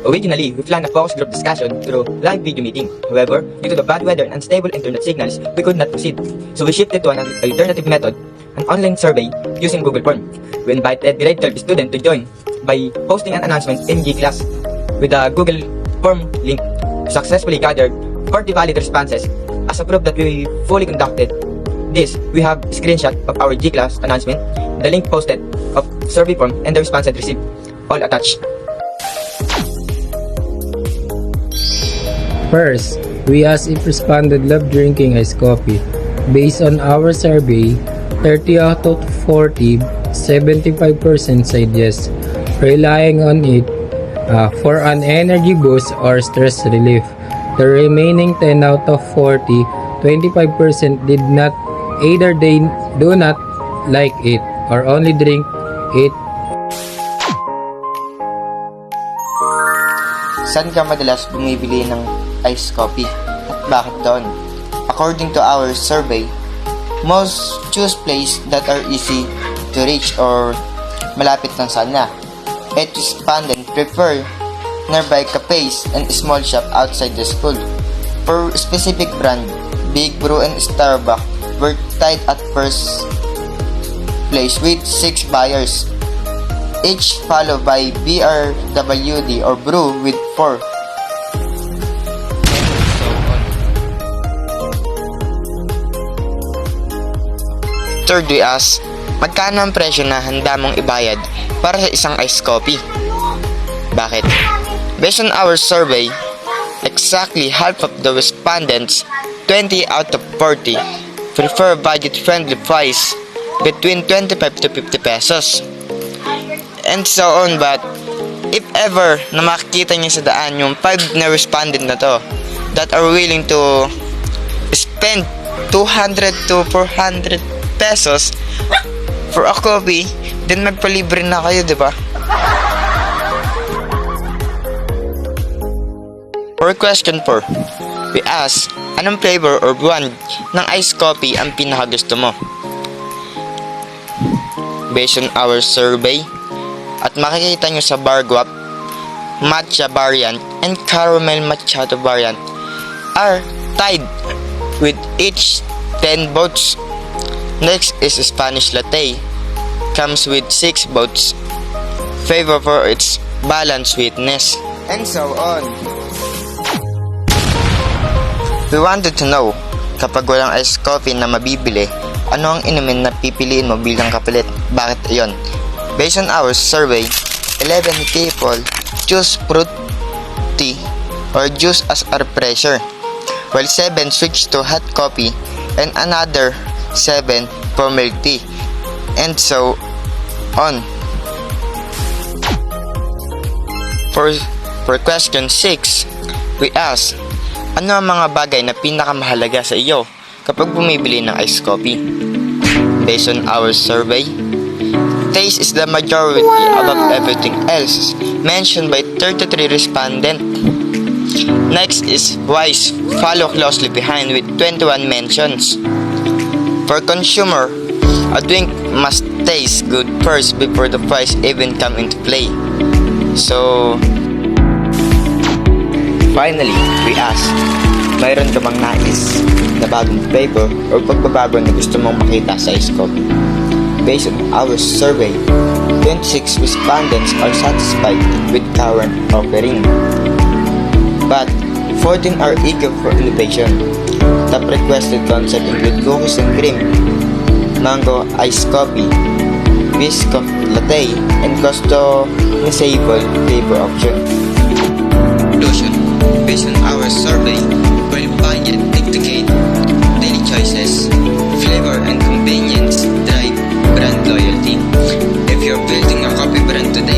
Originally, we planned a focus group discussion through live video meeting. However, due to the bad weather and unstable internet signals, we could not proceed. So we shifted to an alternative method, an online survey using Google Form. We invited grade 12 students to join by posting an announcement in G-Class with a Google Form link. We successfully gathered 40 valid responses. As a proof that we fully conducted this, we have a screenshot of our G-Class announcement, the link posted of survey form, and the responses received, all attached. First, we asked if responded love drinking iced coffee. Based on our survey, 30 out of 40, 75% said yes, relying on it for an energy boost or stress relief. The remaining 10 out of 40, 25% did not, either they do not like it or only drink it. Saan ka madalas bumibili ng iced coffee? At bakit doon? According to our survey, most choose places that are easy to reach or malapit lang sana. 8 respondents prefer nearby cafes and small shop outside the school. For specific brand, Big Brew and Starbucks were tied at first place with 6 buyers, each followed by BRWD or Brew with 4. Third, we ask, magkano ang presyo na handa mong ibayad para sa isang iced coffee? Bakit? Based on our survey, exactly half of the respondents, 20 out of 40, prefer budget-friendly price between 25 to 50 pesos. And so on, but if ever na makikita niyo sa daan yung 5 na respondent na to that are willing to spend 200 to 400 pesos for a coffee, then magpalibre na kayo, di ba? For question 4, we ask, anong flavor or brand ng iced coffee ang pinakagusto mo? Based on our survey, at makikita nyo sa bar graph, matcha variant and caramel macchiato variant are tied with each 10 votes. Next is Spanish latte, comes with 6 votes, favor for its balanced sweetness, and so on. We wanted to know, kapag walang iced coffee na mabibili, ano ang inumin na pipiliin mo bilang kapalit? Bakit iyon? Based on our survey, 11 people choose fruit tea or juice as our pressure, while 7 switch to hot coffee and another 7 for milk tea, and so on. For question 6, we ask, ano ang mga bagay na pinakamahalaga sa iyo kapag bumibili ng iced coffee? Based on our survey, taste is the majority above everything else, mentioned by 33 respondents. Next is wise, follow closely behind with 21 mentions. For consumer, a drink must taste good first before the price even come into play. So, finally, we ask, mayroon ka bang nais na bagong flavor or pagbabago na gusto mong makita sa iced coffee? Based on our survey, 26 respondents are satisfied with current offering, but 14 are eager for innovation. Top requested concept include cookies and cream, mango iced coffee, biscuit latte, and customizable flavor option. Conclusion: based on our survey, where budget dictate daily choices, flavor and convenience drive brand loyalty. If you're building a coffee brand today,